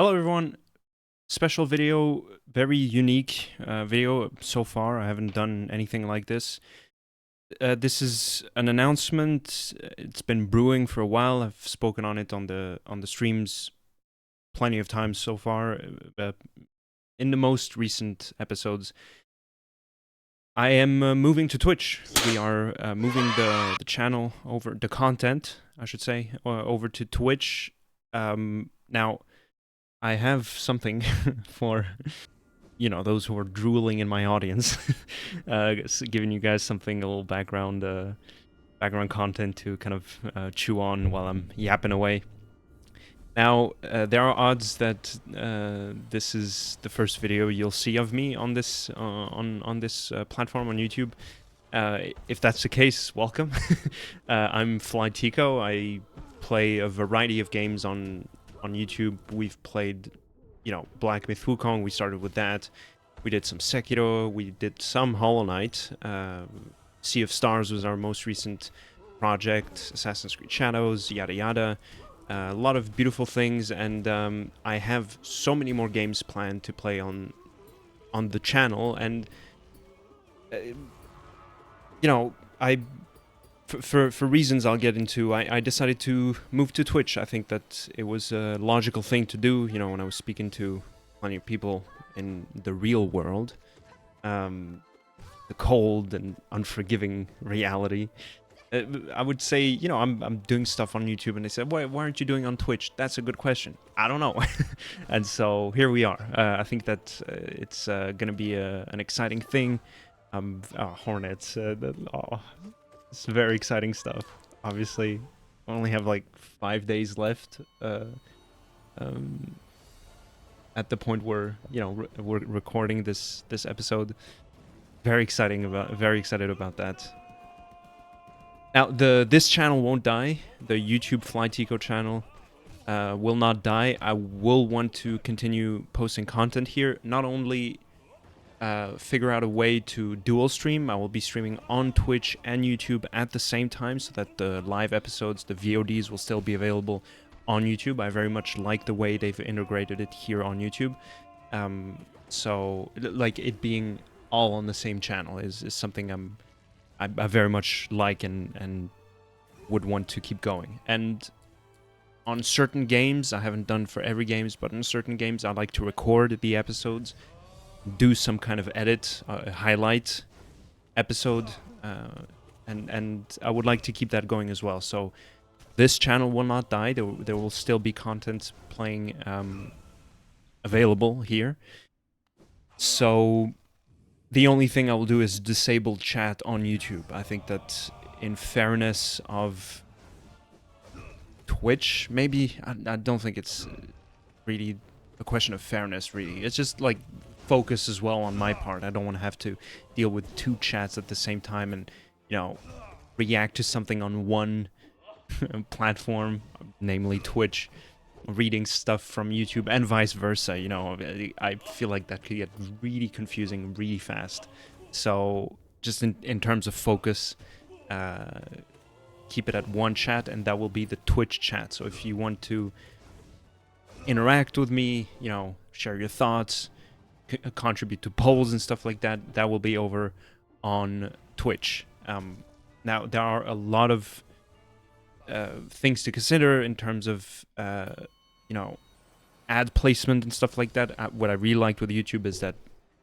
Hello everyone, special video, very unique video so far. I haven't done anything like this. This is an announcement. It's been brewing for a while. I've spoken on it on the streams plenty of times so far. In the most recent episodes, I am moving to Twitch. We are moving the channel over, the content, I should say, over to Twitch. Now, I have something for those who are drooling in my audience, giving you guys something, a little background content to kind of chew on while I'm yapping away. Now, there are odds that this is the first video you'll see of me on this on this platform on YouTube. If that's the case, welcome. I'm FlyTico. I play a variety of games on YouTube. We've played, Black Myth Wukong. We started with that. We did some Sekiro. We did some Hollow Knight. Sea of Stars was our most recent project. Assassin's Creed Shadows, yada yada. A lot of beautiful things, and I have so many more games planned to play on the channel. And I for reasons I'll get into, I decided to move to Twitch. I think that it was a logical thing to do, when I was speaking to plenty of people in the real world. The cold and unforgiving reality. I would say, I'm doing stuff on YouTube, and they said, why aren't you doing on Twitch? That's a good question. I don't know. And so here we are. I think that it's going to be an exciting thing. Hornets. It's very exciting stuff. Obviously, I only have like 5 days left. At the point where we're recording this episode. Very excited about that. Now, this channel won't die. The YouTube FlyTico channel will not die. I will want to continue posting content here. Not only figure out a way to dual stream. I will be streaming on Twitch and YouTube at the same time, so that the live episodes, the VODs, will still be available on YouTube. I very much like the way they've integrated it here on YouTube. So, like, it being all on the same channel is something I very much like and would want to keep going. And on certain games, I haven't done for every games, but on certain games, I like to record the episodes, do some kind of edit, highlight episode, and I would like to keep that going as well. So this channel will not die. There will still be content playing available here. So the only thing I will do is disable chat on YouTube. I think that in fairness of Twitch, maybe, I don't think it's really a question of fairness, really. It's just like focus as well on my part. I don't want to have to deal with 2 chats at the same time and, react to something on one platform, namely Twitch, reading stuff from YouTube, and vice versa. I feel like that could get really confusing really fast. So just in terms of focus, keep it at one chat, and that will be the Twitch chat. So if you want to interact with me, share your thoughts, contribute to polls and stuff like that, that will be over on Twitch. Now, there are a lot of things to consider in terms of ad placement and stuff like that. What I really liked with YouTube is that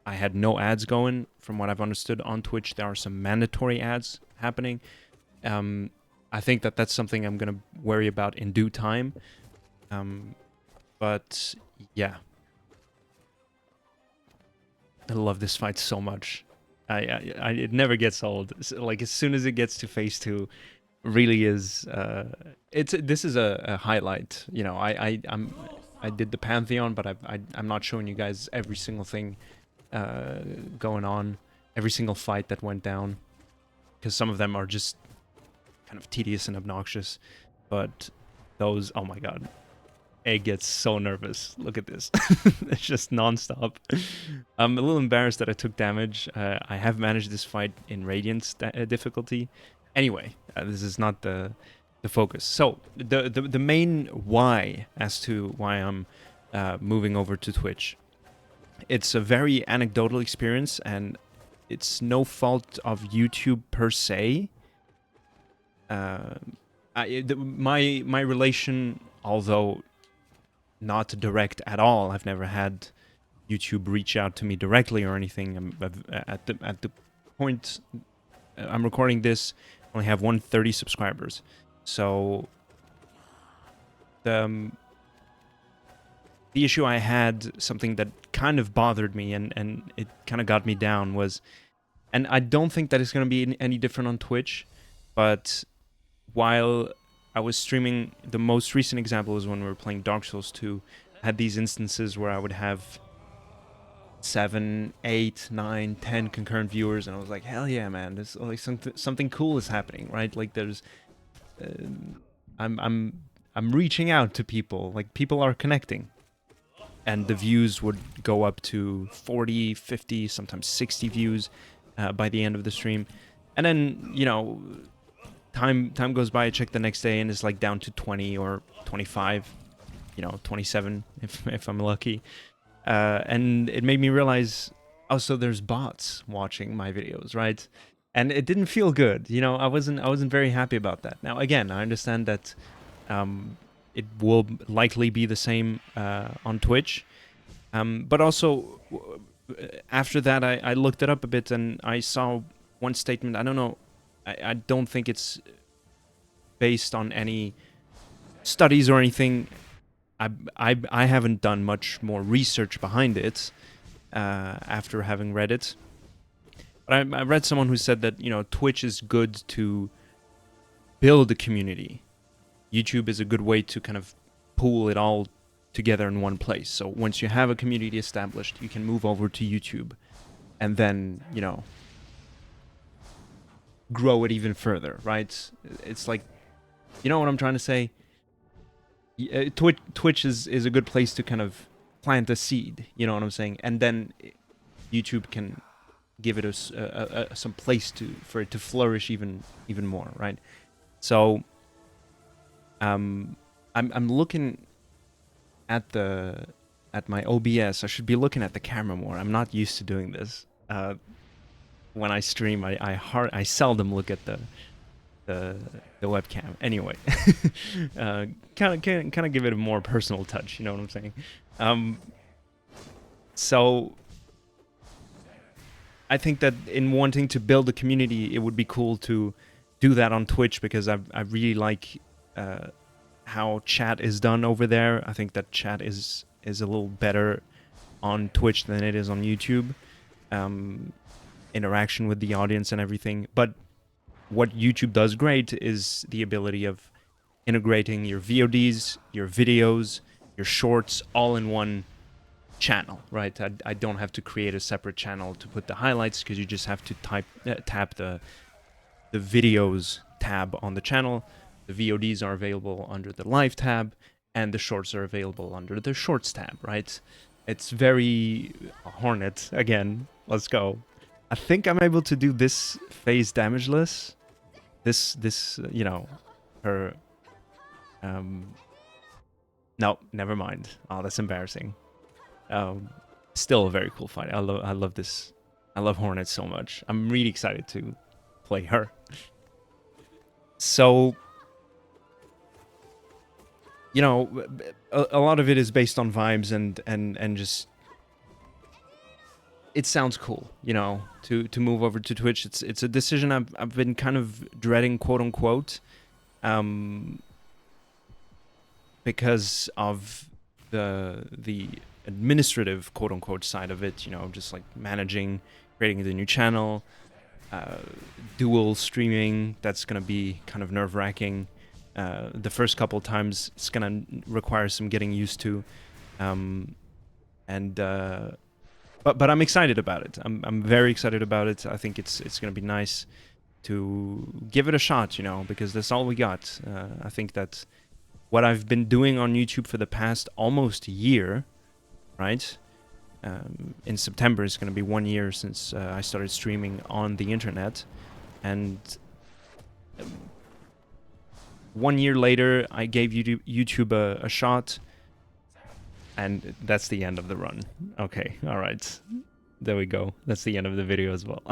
I had no ads going. From what I've understood, on Twitch there are some mandatory ads happening. I think that that's something I'm gonna worry about in due time. But yeah, I love this fight so much. It never gets old. Like, as soon as it gets to phase 2, really is this is a highlight. I did the Pantheon, but I'm not showing you guys every single thing going on, every single fight that went down, because some of them are just kind of tedious and obnoxious. But those, oh my god, Egg gets so nervous. Look at this. It's just non-stop. I'm a little embarrassed that I took damage. I have managed this fight in Radiance difficulty. Anyway, this is not the focus. So the main why as to why I'm moving over to Twitch. It's a very anecdotal experience, and it's no fault of YouTube per se. My relation, although not direct at all, I've never had YouTube reach out to me directly or anything. At the point I'm recording this, I only have 130 subscribers. So the issue I had, something that kind of bothered me and it kind of got me down was, and I don't think that it's going to be any different on Twitch, but while I was streaming, the most recent example was when we were playing Dark Souls 2, I had these instances where I would have 7, 8, 9, 10 concurrent viewers, and I was like, hell yeah, man, there's like something cool is happening, right? Like there's, I'm reaching out to people, like people are connecting, and the views would go up to 40, 50, sometimes 60 views by the end of the stream, and then time goes by. I check the next day and it's like down to 20 or 25, 27 if I'm lucky. And it made me realize, oh, so there's bots watching my videos, right? And it didn't feel good. I wasn't very happy about that. Now, again, I understand that it will likely be the same on Twitch. But also, after that, I looked it up a bit and I saw one statement. I don't know. I don't think it's based on any studies or anything. I haven't done much more research behind it after having read it. But I read someone who said that, Twitch is good to build a community. YouTube is a good way to kind of pool it all together in one place. So once you have a community established, you can move over to YouTube and then, grow it even further, right? It's like, you know what I'm trying to say? Twitch is a good place to kind of plant a seed, you know what I'm saying? And then YouTube can give it some place for it to flourish even more, right? So I'm looking at my OBS. I should be looking at the camera more. I'm not used to doing this. When I stream, I seldom look at the webcam. Anyway, kind of give it a more personal touch. You know what I'm saying? So I think that in wanting to build a community, it would be cool to do that on Twitch, because I really like how chat is done over there. I think that chat is a little better on Twitch than it is on YouTube. Interaction with the audience and everything. But what YouTube does great is the ability of integrating your VODs, your videos, your shorts all in one channel, right? I don't have to create a separate channel to put the highlights, because you just have to tap the videos tab on the channel. The VODs are available under the live tab, and the shorts are available under the shorts tab, right? It's very Hornet again. Let's go. I think I'm able to do this phase damageless. This her. No, never mind. Oh, that's embarrassing. Still a very cool fight. I love this. I love Hornet so much. I'm really excited to play her. So, a lot of it is based on vibes and just, it sounds cool, to move over to Twitch. It's a decision I've been kind of dreading, quote unquote, because of the administrative, quote unquote, side of it. Just like managing, creating the new channel, dual streaming. That's gonna be kind of nerve-wracking. The first couple times it's gonna require some getting used to, But I'm excited about it. I'm very excited about it. I think it's gonna be nice to give it a shot, because that's all we got. I think that what I've been doing on YouTube for the past almost year, right? In September is gonna be 1 year since I started streaming on the internet, and 1 year later I gave YouTube a shot. And that's the end of the run. Okay, all right. There we go. That's the end of the video as well.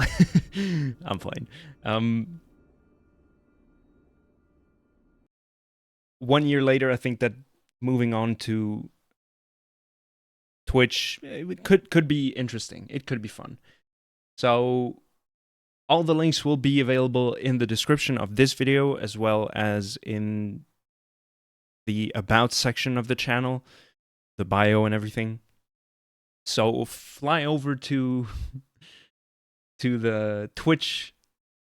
I'm playing. 1 year later, I think that moving on to Twitch it could be interesting. It could be fun. So all the links will be available in the description of this video as well as in the about section of the channel, the bio and everything. So fly over to the Twitch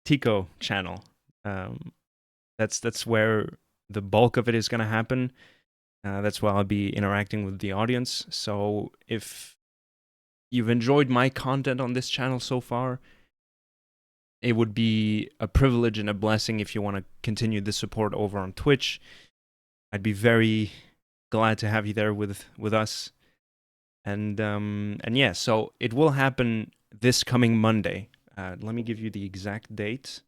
Tico channel. That's where the bulk of it is going to happen. That's where I'll be interacting with the audience. So if you've enjoyed my content on this channel so far, it would be a privilege and a blessing if you want to continue the support over on Twitch. I'd be very glad to have you there with us. And yeah, so it will happen this coming Monday. Let me give you the exact date.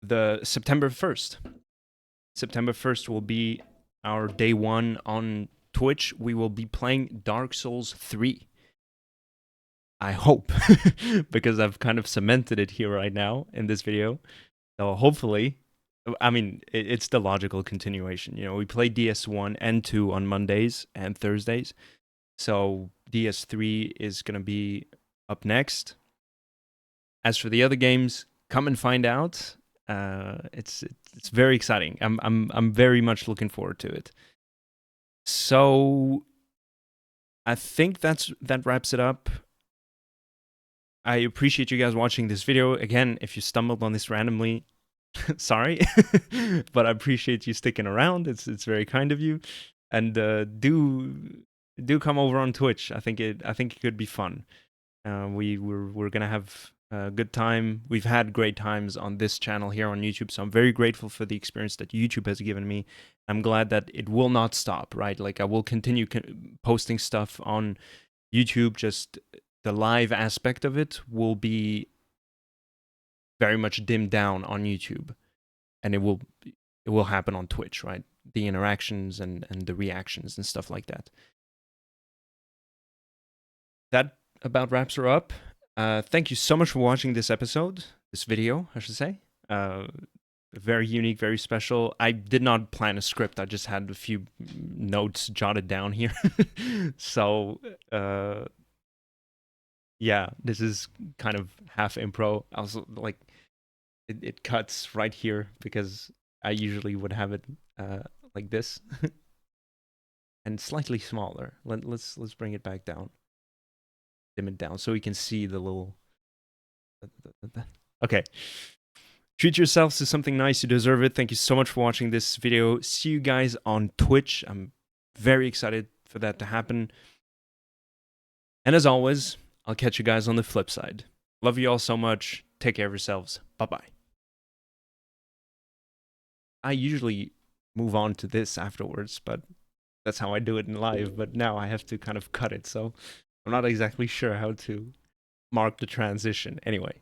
The September 1st. September 1st will be our day one on Twitch. We will be playing Dark Souls 3. I hope, because I've kind of cemented it here right now in this video. So hopefully, I mean, it's the logical continuation. You know, we play DS1 and 2 on Mondays and Thursdays. So DS3 is going to be up next. As for the other games, come and find out. It's very exciting. I'm very much looking forward to it. So I think that wraps it up. I appreciate you guys watching this video. Again, if you stumbled on this randomly, sorry, but I appreciate you sticking around. It's very kind of you, and do come over on Twitch. I think it could be fun. We're gonna have a good time. We've had great times on this channel here on YouTube, so I'm very grateful for the experience that YouTube has given me. I'm glad that it will not stop. Right, like I will continue posting stuff on YouTube. Just the live aspect of it will be very much dimmed down on YouTube, and it will happen on Twitch, right? The interactions and the reactions and stuff like that. That about wraps her up. Thank you so much for watching this video, I should say. Very unique, very special. I did not plan a script. I just had a few notes jotted down here. So, yeah, this is kind of half impro. Also, like, it cuts right here because I usually would have it like this and slightly smaller. Let's bring it back down, dim it down so we can see the little. Okay. Treat yourselves to something nice. You deserve it. Thank you so much for watching this video. See you guys on Twitch. I'm very excited for that to happen. And as always, I'll catch you guys on the flip side. Love you all so much. Take care of yourselves. Bye-bye. I usually move on to this afterwards, but that's how I do it in live. But now I have to kind of cut it, so I'm not exactly sure how to mark the transition. Anyway.